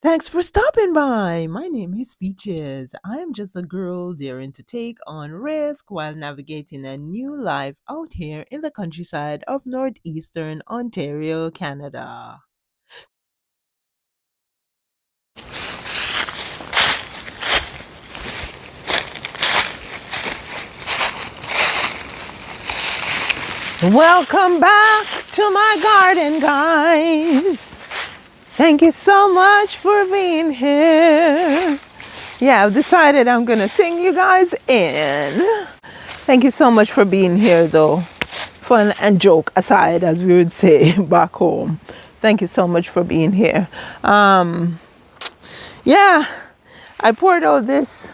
Thanks for stopping by. My name is Peaches. I am just a girl daring to take on risk while navigating a new life out here in the countryside of northeastern Ontario, Canada. Welcome back to my garden, guys. Thank you so much for being here. Yeah, I've decided I'm gonna sing you guys in. Thank you so much for being here, though. Fun and joke aside, as we would say back home. Thank you so much for being here. Yeah, I poured out this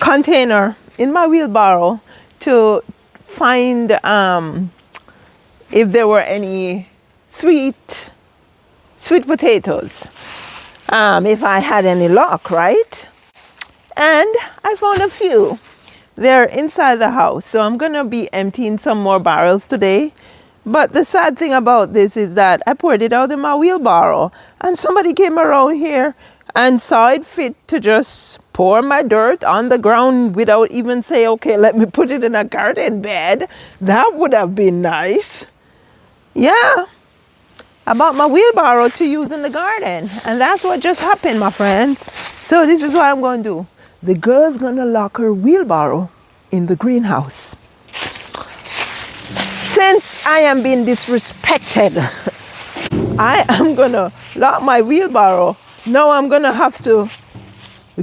container in my wheelbarrow to find if there were any sweet potatoes. If I had any luck, right? And I found a few. They're inside the house, so I'm gonna be emptying some more barrels today. But the sad thing about this is that I poured it out in my wheelbarrow, and somebody came around here and saw it fit to just pour my dirt on the ground without even say, okay, let me put it in a garden bed. That would have been nice. Yeah, I bought my wheelbarrow to use in the garden, and that's what just happened, my friends. So this is what I'm going to do. The girl's going to lock her wheelbarrow in the greenhouse. Since I am being disrespected, I am going to lock my wheelbarrow. Now I'm going to have to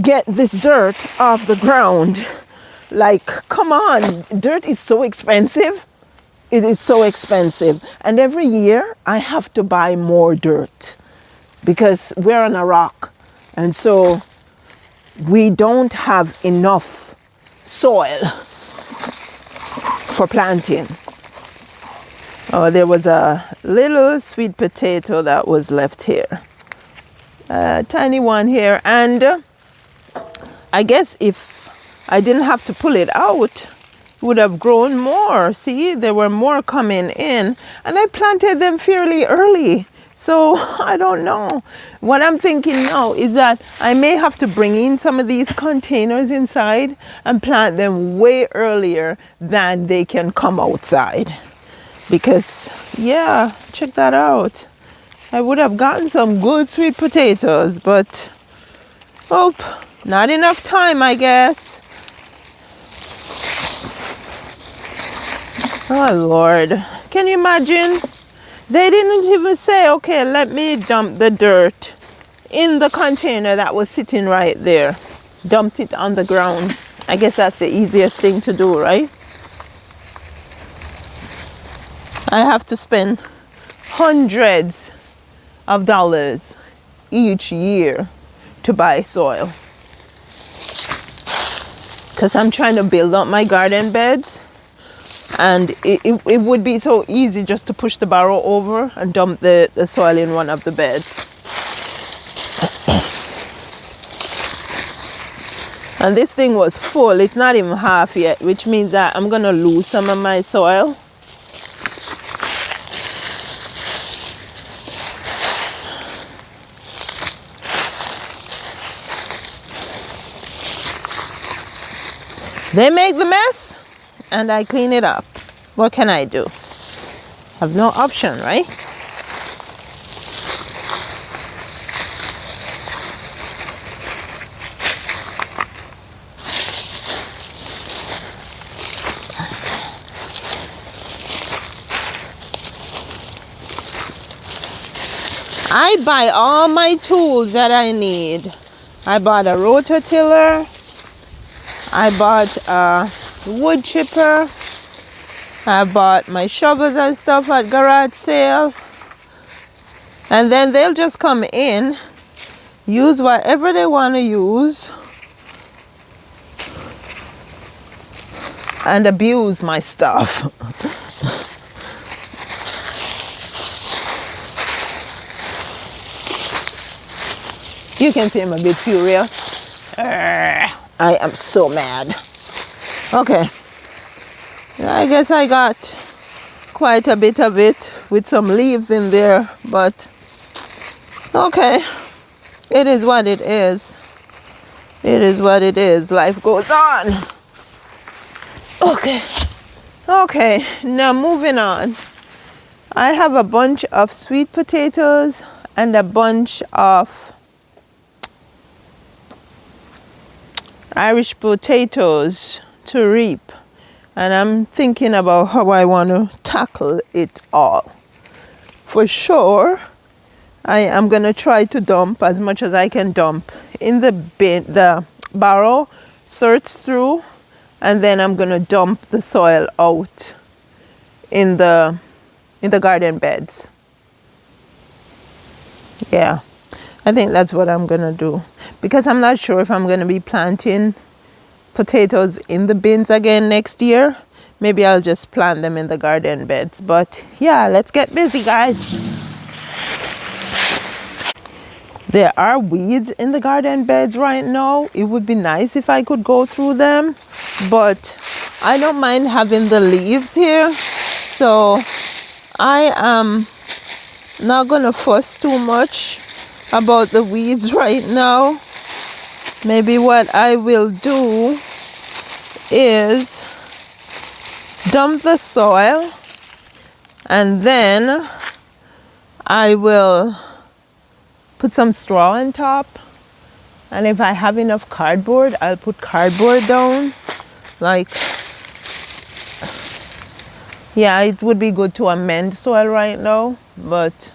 get this dirt off the ground. Like, come on, dirt is so expensive. It is so expensive. And every year I have to buy more dirt because we're on a rock. And so we don't have enough soil for planting. Oh, there was a little sweet potato that was left here. A tiny one here. And I guess if I didn't have to pull it out, it would have grown more. See, there were more coming in. And I planted them fairly early. So I don't know. What I'm thinking now is that I may have to bring in some of these containers inside and plant them way earlier than they can come outside. Because, yeah, check that out. I would have gotten some good sweet potatoes, but, oh, not enough time, I guess. Oh, Lord. Can you imagine? They didn't even say, okay, let me dump the dirt in the container that was sitting right there. Dumped it on the ground. I guess that's the easiest thing to do, right? I have to spend hundreds of dollars each year to buy soil. Because I'm trying to build up my garden beds. And it would be so easy just to push the barrow over and dump the soil in one of the beds. And this thing was full. It's not even half yet, which means that I'm going to lose some of my soil. They make the mess and I clean it up. What can I do? Have no option, right? I buy all my tools that I need. I bought a rototiller. I bought a wood chipper. I bought my shovels and stuff at garage sale. And then they'll just come in, use whatever they want to use, and abuse my stuff. You can see I'm a bit furious. I am so mad. Okay. I guess I got quite a bit of it with some leaves in there, but okay. it is what it is. It is what it is. Life goes on. Okay, now moving on. I have a bunch of sweet potatoes and a bunch of Irish potatoes to reap, and I'm thinking about how I want to tackle it all. For sure, I am going to try to dump as much as I can dump in the bin, the barrel, search through, and then I'm going to dump the soil out in the garden beds. Yeah, I think that's what I'm going to do, because I'm not sure if I'm going to be planting potatoes in the bins again next year. Maybe I'll just plant them in the garden beds. But yeah, let's get busy, guys. There are weeds in the garden beds right now. It would be nice if I could go through them, but I don't mind having the leaves here. So I am not gonna fuss too much about the weeds right now. Maybe what I will do is dump the soil, and then I will put some straw on top, and if I have enough cardboard, I'll put cardboard down. Like, yeah, it would be good to amend soil right now, but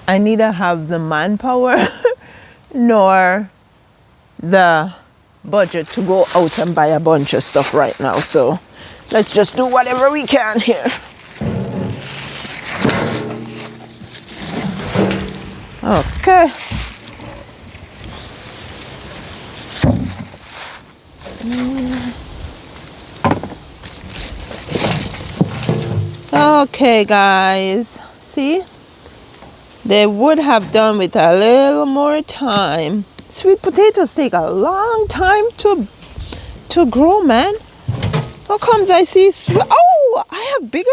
I neither have the manpower nor the budget to go out and buy a bunch of stuff right now. So let's just do whatever we can here. Okay. Okay, guys. See? They would have done with a little more time. Sweet potatoes take a long time to grow, man. How comes I see oh, I have bigger.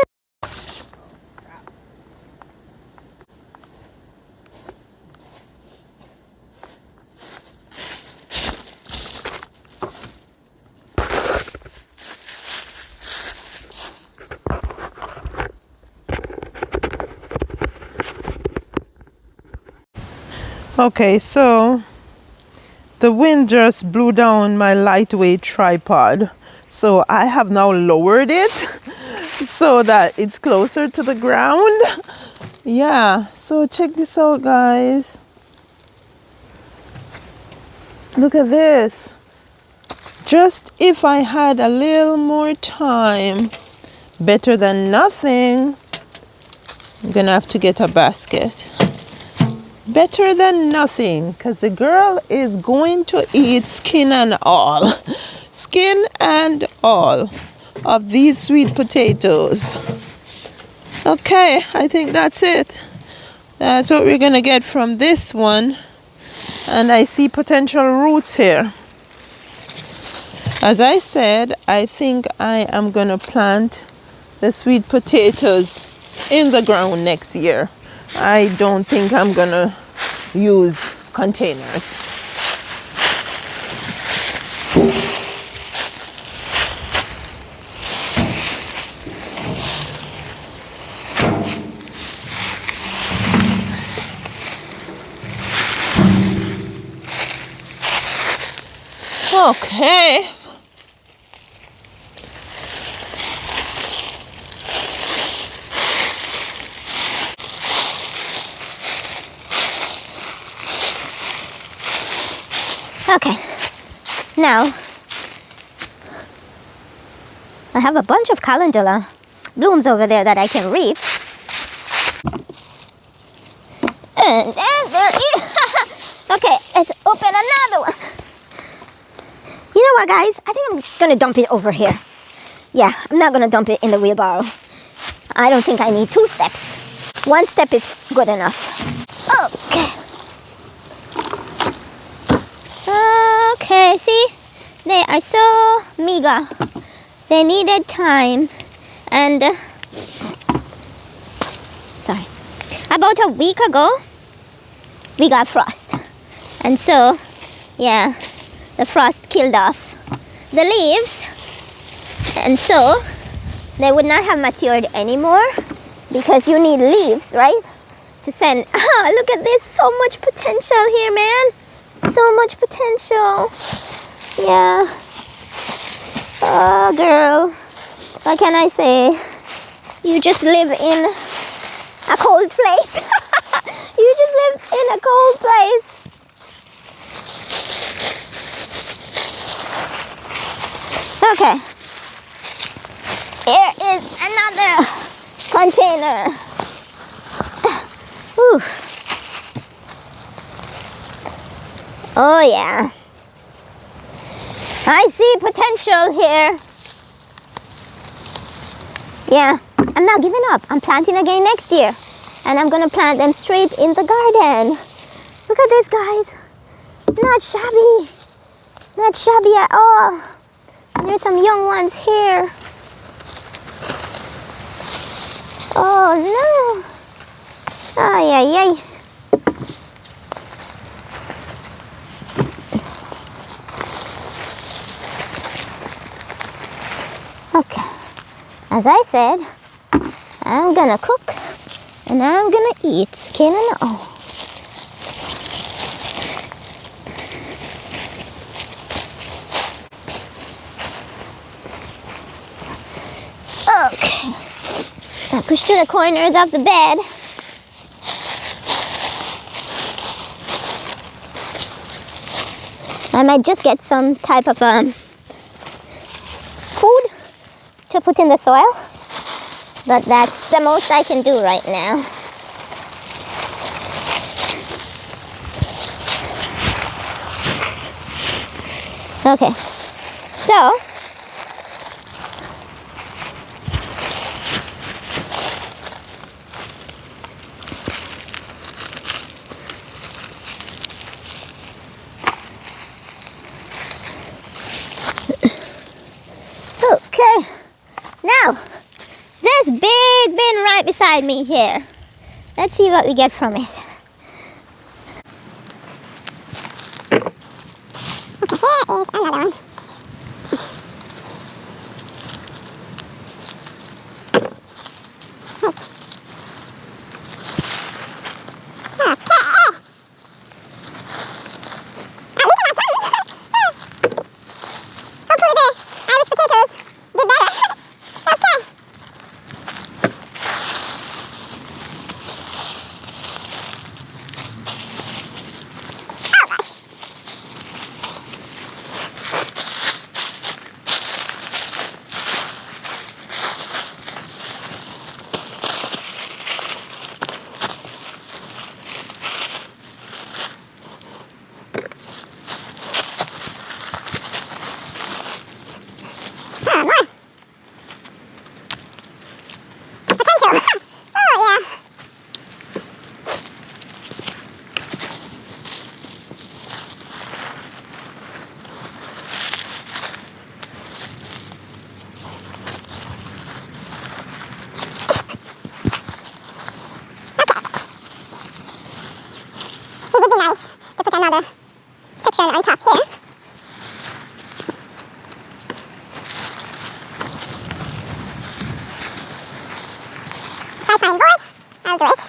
Okay, so the wind just blew down my lightweight tripod. So I have now lowered it so that it's closer to the ground. Yeah, so check this out, guys. Look at this. Just if I had a little more time, better than nothing. I'm gonna have to get a basket. Better than nothing, because the girl is going to eat skin and all. Skin and all of these sweet potatoes. Okay, I think that's it. That's what we're gonna get from this one. And I see potential roots here. As I said, I think I am gonna plant the sweet potatoes in the ground next year. I don't think I'm gonna use containers. Okay. Okay, now I have a bunch of calendula blooms over there that I can reap. And there is, okay, let's open another one. You know what, guys? I think I'm just gonna dump it over here. Yeah, I'm not gonna dump it in the wheelbarrow. I don't think I need 2 steps. 1 step is good enough. Okay. Okay, see? They are so meager. They needed time. And, sorry. About a week ago, we got frost. And so, yeah, the frost killed off the leaves. And so, they would not have matured anymore because you need leaves, right? To send. Oh, look at this. So much potential here, man. So much potential. Yeah. Oh, girl. What can I say? You just live in a cold place. You just live in a cold place. Okay. Here is another container. Whew. Oh yeah. I see potential here. Yeah, I'm not giving up. I'm planting again next year. And I'm gonna plant them straight in the garden. Look at this, guys. Not shabby. Not shabby at all. And there's some young ones here. Oh no. Ay, ay, ay. Okay. As I said, I'm gonna cook and I'm gonna eat, skin and all. Okay. I push to the corners of the bed. I might just get some type of food to put in the soil, but that's the most I can do right now. Okay, so okay, now this big bin right beside me here. Let's see what we get from it. Okay, here is another one. Another section on top here. If I find board, I'll do it.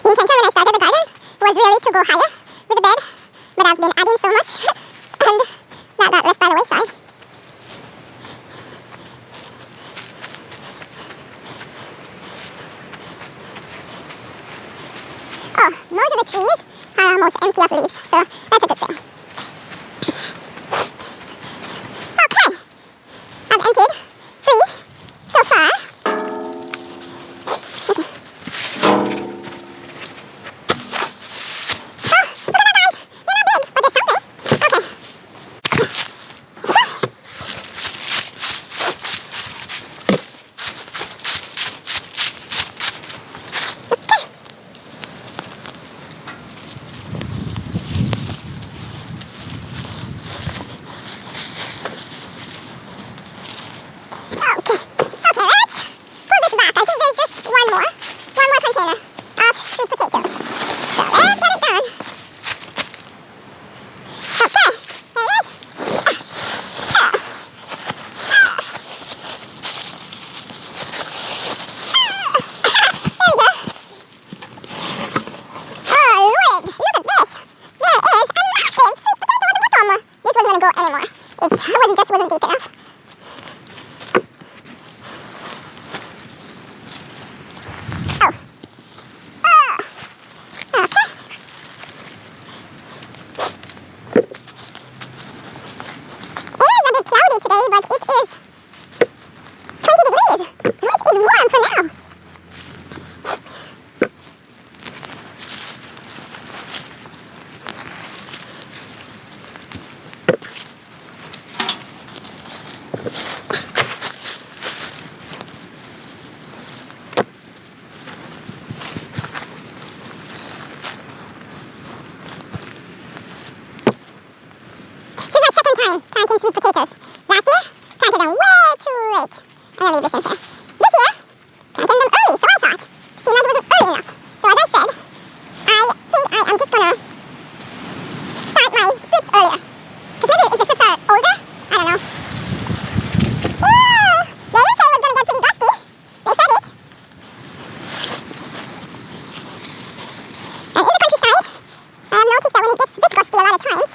The intention when I started the garden was really to go higher with the bed. But I've been adding so much, and that got left by the wayside. Oh, most of the trees are almost empty of leaves, so that's a good thing. Okay, I've emptied 3 so far. wasn't deep enough. Oh. Oh. Okay. It is a bit cloudy today, but it is 20 degrees, which is warm for now. This is my second time planting sweet potatoes. Last year, planted them way too late. I'm gonna leave this in here. This year, planted them early, so I thought. Seemed like it wasn't early enough. So as I said, I think I am just gonna start my slips earlier. Because maybe if the slips are older, I don't know. Ooh, they didn't say it was gonna get pretty dusty. They said it. And in the countryside, I have noticed that when it gets this gusty a lot of times,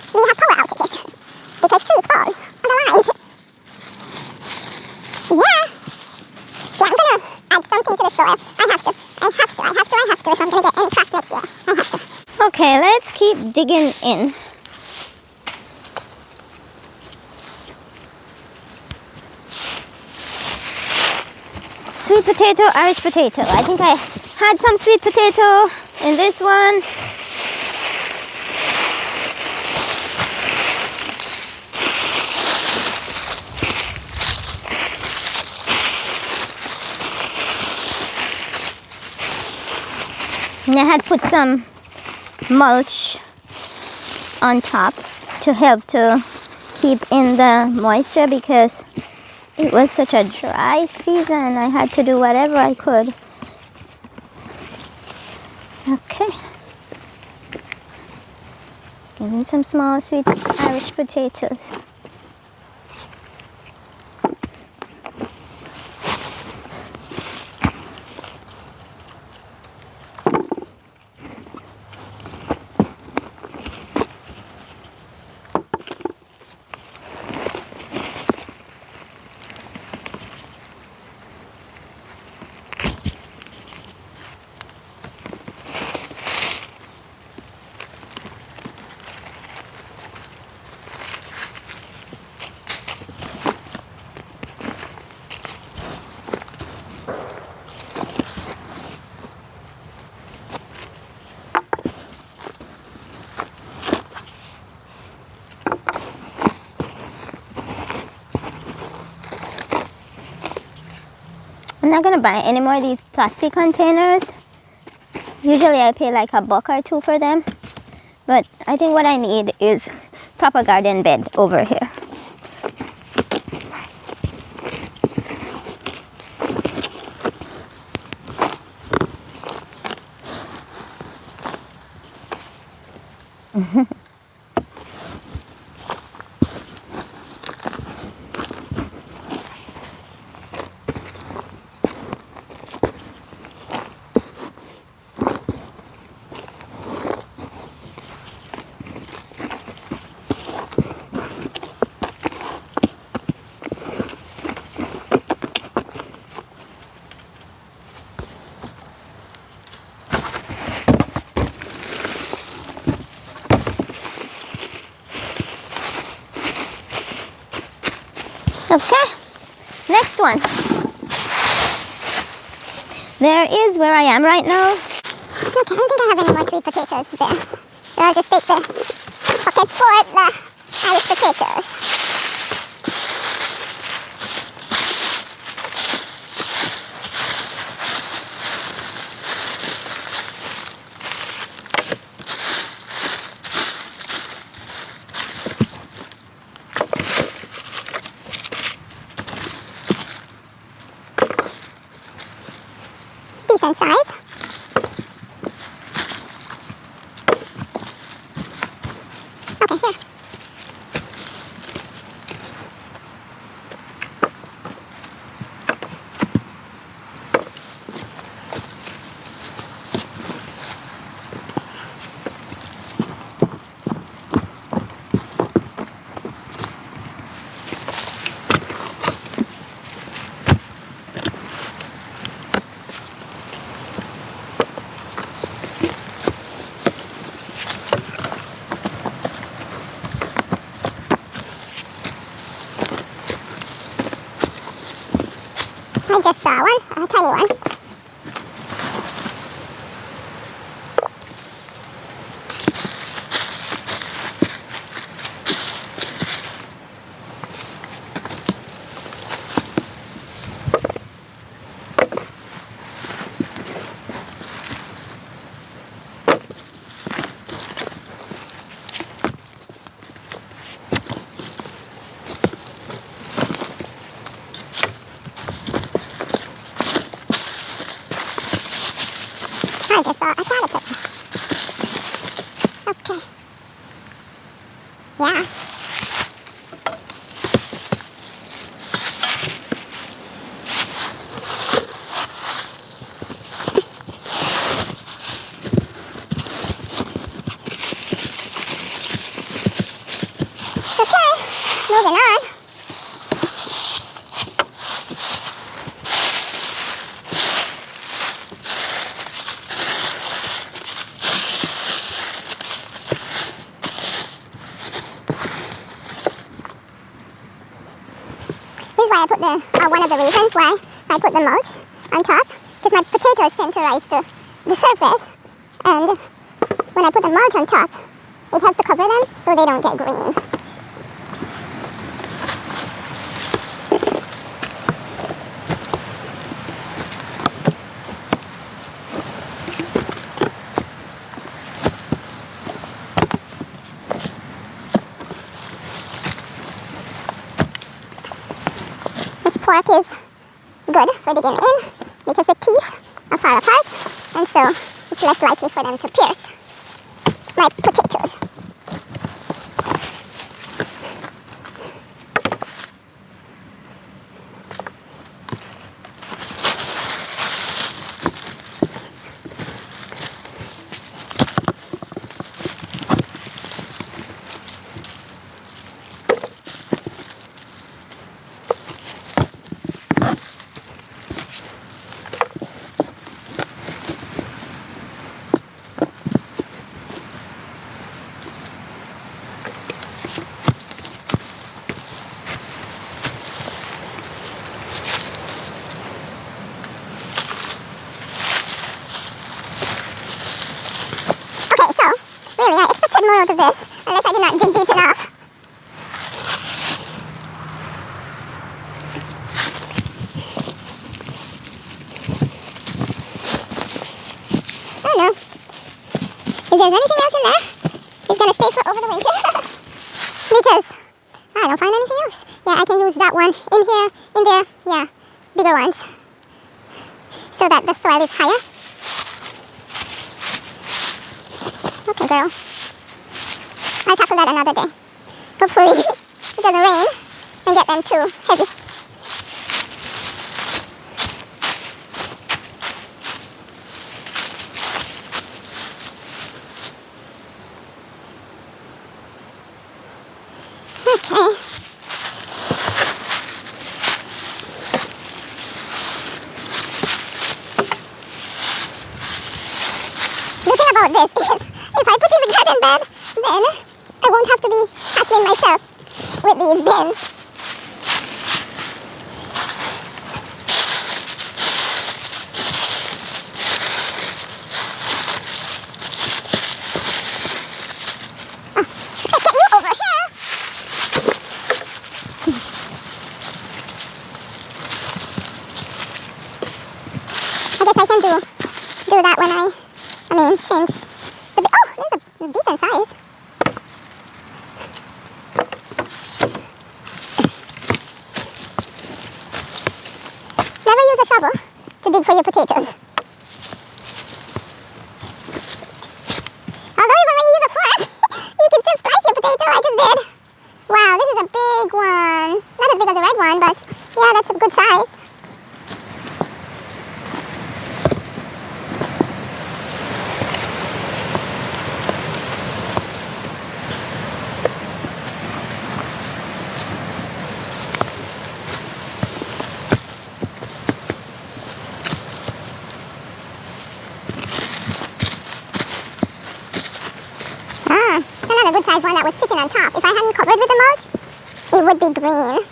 we have power outages because trees fall on the lines. Yeah. Yeah, I'm gonna add something to the soil. I have to if I'm gonna get any crops next year. I have to. Okay, let's keep digging in. Sweet potato, Irish potato. I think I had some sweet potato in this one. And I had put some mulch on top to help to keep in the moisture because it was such a dry season. I had to do whatever I could. Okay. Give me some small sweet Irish potatoes. I'm not gonna buy any more of these plastic containers. Usually I pay like $1 or $2 for them, but I think what I need is proper garden bed over here. Okay, next one. There is where I am right now. Okay, I don't think I have any more sweet potatoes there. So I'll just take the bucket for the Irish potatoes. Decent size. Okay, here. I just saw one, a tiny one. I just saw a caterpillar. Okay. Yeah. Okay, moving on. This is why I put one of the reasons why I put the mulch on top, because my potatoes tend to rise to the surface, and when I put the mulch on top, it helps to cover them so they don't get green. This fork is good for digging in because the teeth are far apart, and so it's less likely for them to pierce my potatoes. Really, I expected more out of this, unless I did not dig deep enough. I don't know. If there's anything else in there, it's gonna stay for over the winter. Because I don't find anything else. Yeah, I can use that one in here, in there, yeah, bigger ones. So that the soil is higher. Okay, girl. I'll tackle that another day. Hopefully it doesn't rain and get them too heavy. Okay. The thing about this is, if I put in the garden bed, then I won't have to be hassling myself with these bins. Let's get you over here. I guess I can do that when I mean, change the bit. Oh, this is a decent size. Never use a shovel to dig for your potatoes. Although even when you use a fork, you can still slice your potato. I just did. Wow, this is a big one. Not as big as the red one, but yeah, that's a good size. Another good size one that was sitting on top. If I hadn't covered with the mulch, it would be green.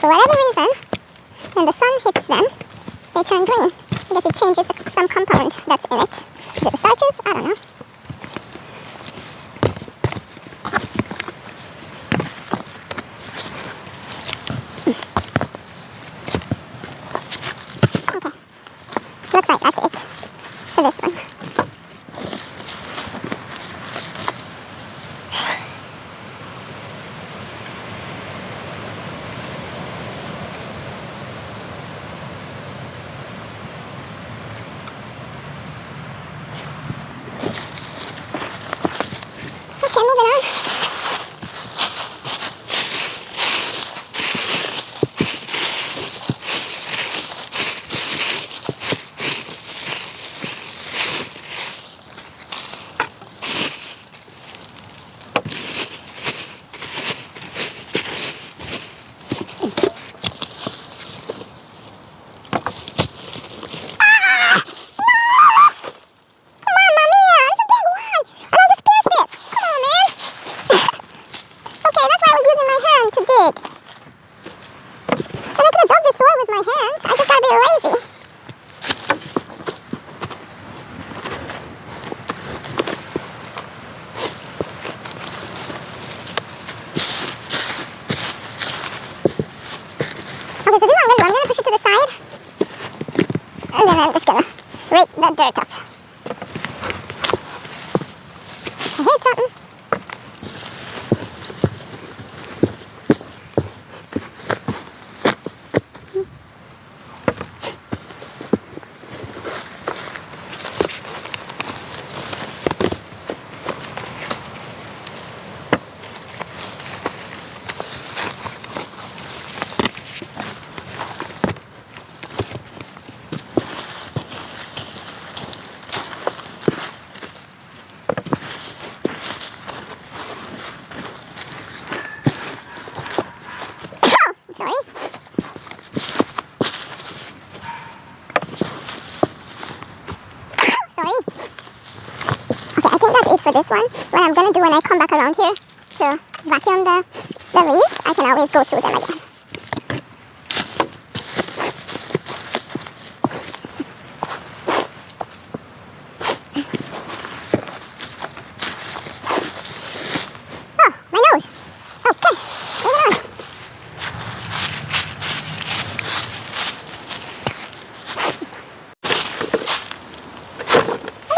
for whatever reason, when the sun hits them, they turn green. I guess it changes some component that's in it. Is it the starches? I don't know. Okay. Looks like that's it for this one. Okay, moving on. Push it to the side, and then I'm just gonna rake the dirt up. I heard something. Sorry. Sorry. Okay, I think that's it for this one. What I'm gonna do when I come back around here to vacuum the leaves, I can always go through them again. Oh, my nose. Okay, moving on.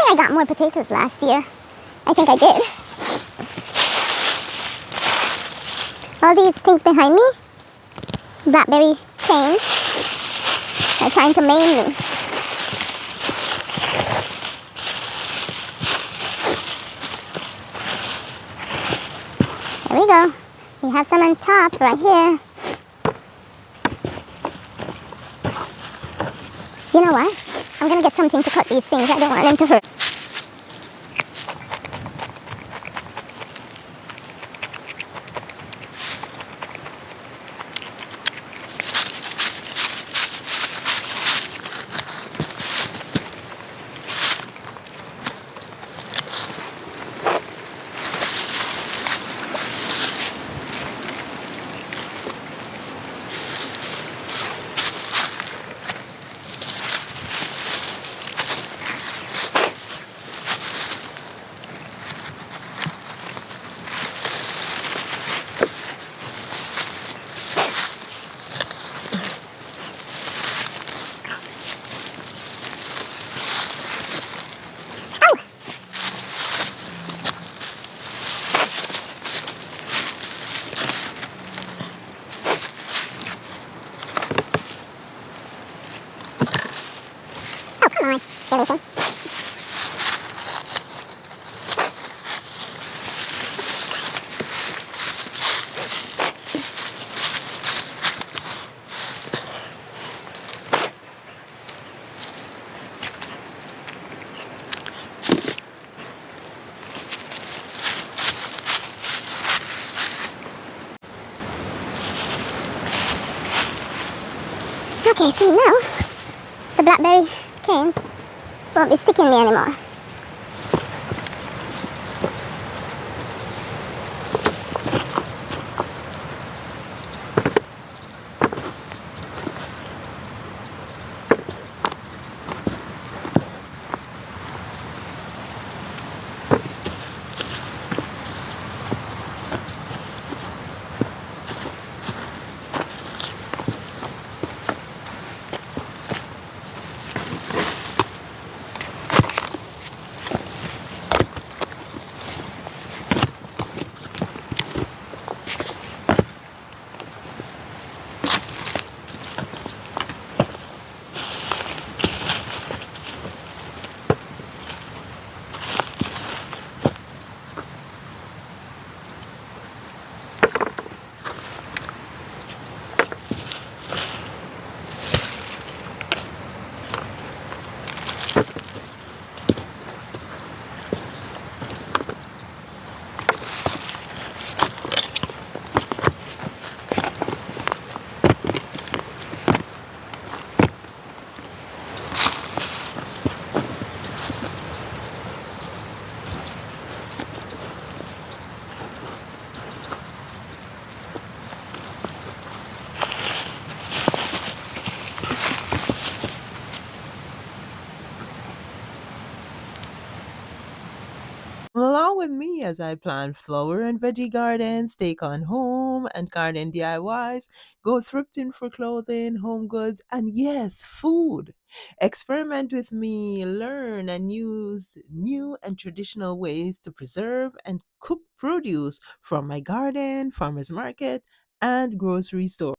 I got more potatoes last year. I think I did. All these things behind me, blackberry canes, are trying to maim me. There we go. We have some on top right here. You know what? I'm gonna get something to cut these things. I don't want them to hurt. Come on, silly thing. Okay, so now the blackberry canes won't be sticking me anymore. Come along with me as I plant flower and veggie gardens, take on home and garden DIYs, go thrifting for clothing, home goods, and yes, food. Experiment with me, learn and use new and traditional ways to preserve and cook produce from my garden, farmers market, and grocery store.